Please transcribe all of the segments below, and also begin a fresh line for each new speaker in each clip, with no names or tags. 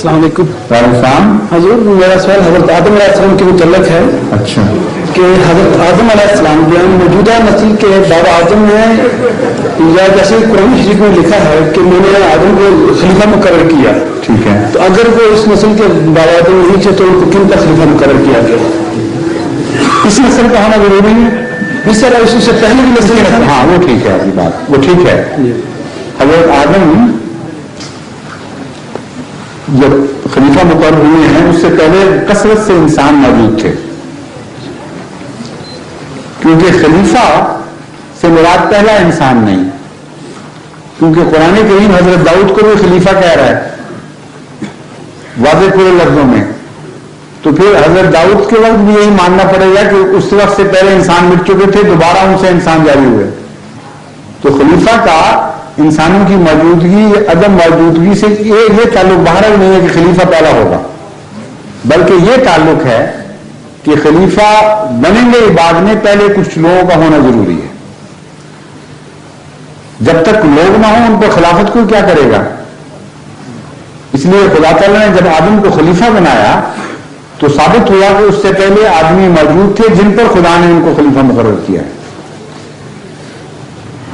السلام علیکم.
حضور میرا سوال حضرت آدم علیہ السلام کے متعلق ہے.
اچھا.
کہ حضرت آدم علیہ السلام جو موجودہ نسل کے بابا اعظم نے یا جیسے قرآن شریف میں لکھا ہے کہ میں نے آدم کو خلیفہ مقرر کیا.
ٹھیک ہے.
تو اگر وہ اس نسل کے بابا اعظم نہیں تھے تو ان کو کن کا خلیفہ مقرر کیا گیا؟ اس نسل کا ہونا ضروری ہے؟ اس طرح اس سے پہلے بھی نسل ہے.
ہاں وہ ٹھیک ہے, آپ کی بات وہ ٹھیک ہے. حضرت آدم جب خلیفہ مقرر ہوئے ہیں اس سے پہلے کثرت سے انسان موجود تھے, کیونکہ خلیفہ سے مراد پہلا انسان نہیں, کیونکہ قرآن کریم حضرت داؤد کو بھی خلیفہ کہہ رہا ہے واضح پورے لفظوں میں. تو پھر حضرت داؤد کے وقت بھی یہی ماننا پڑے گا کہ اس وقت سے پہلے انسان مٹ چکے تھے, دوبارہ ان سے انسان جاری ہوئے. تو خلیفہ کا انسانوں کی موجودگی یا عدم موجودگی سے یہ تعلق باہر ہی نہیں ہے کہ خلیفہ پہلا ہوگا, بلکہ یہ تعلق ہے کہ خلیفہ بنیں گے بعد میں, پہلے کچھ لوگوں کا ہونا ضروری ہے. جب تک لوگ نہ ہوں ان پر خلافت کو کیا کرے گا؟ اس لیے خدا تعالیٰ نے جب آدم کو خلیفہ بنایا تو ثابت ہوا کہ اس سے پہلے آدمی موجود تھے جن پر خدا نے ان کو خلیفہ مقرر کیا ہے.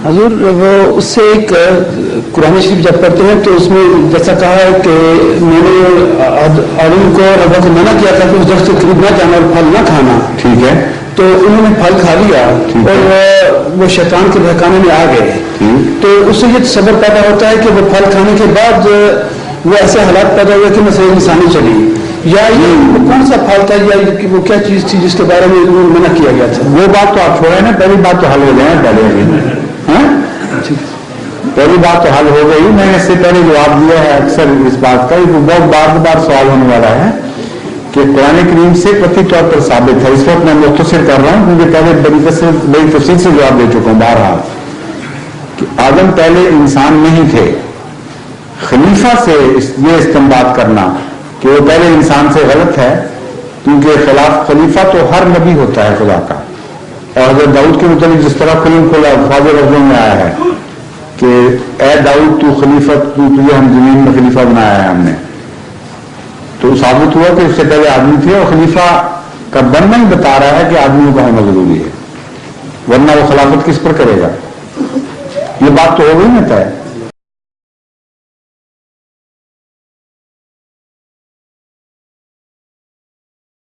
حضور وہ اس سے ایک قرآن شریف جب پڑھتے ہیں تو اس میں جیسا کہا ہے کہ میں نے آدم کو رب کو منع کیا تھا کہ اس درخت سے قریب نہ جانا اور پھل نہ کھانا.
ٹھیک ہے.
تو انہوں نے پھل کھا لیا اور وہ شیطان کے بہکانے میں آ گئے. تو اس سے یہ تصور پیدا ہوتا ہے کہ وہ پھل کھانے کے بعد وہ ایسے حالات پیدا ہوئے کہ مسئلہ انسانی چلی, یا یہ کون سا پھل تھا یا وہ کیا چیز تھی جس کے بارے میں منع کیا گیا تھا؟
وہ بات تو آپ چھوڑے نا, پہلی بات تو حل ہو جائے. پہلی بات تو حل ہو گئی. میں نے اس سے پہلے جواب دیا ہے اکثر اس بات کا, بہت بار بار سوال ہونے والا ہے کہ قرآن کریم سے قطعی طور پر ثابت ہے. اس وقت میں مختصر کر رہا ہوں کیونکہ پہلے بڑی تفصیل سے جواب دے چکا ہوں بہرحال, کہ آدم پہلے انسان نہیں تھے. خلیفہ سے یہ استنباط کرنا کہ وہ پہلے انسان سے غلط ہے, کیونکہ خلیفہ تو ہر نبی ہوتا ہے خدا کا. اور حضرت داؤد کے متعلق جس طرح فاضل لفظوں میں آیا ہے کہ اے داؤد تو خلیفہ, تجھے ہم زمین میں خلیفہ بنایا ہے ہم نے, تو ثابت ہوا کہ اس سے پہلے آدمی تھے. اور خلیفہ کا بننا ہی بتا رہا ہے کہ آدمیوں کا ہونا ضروری ہے, ورنہ وہ خلافت کس پر کرے گا؟ یہ بات تو ہو گئی نا طے.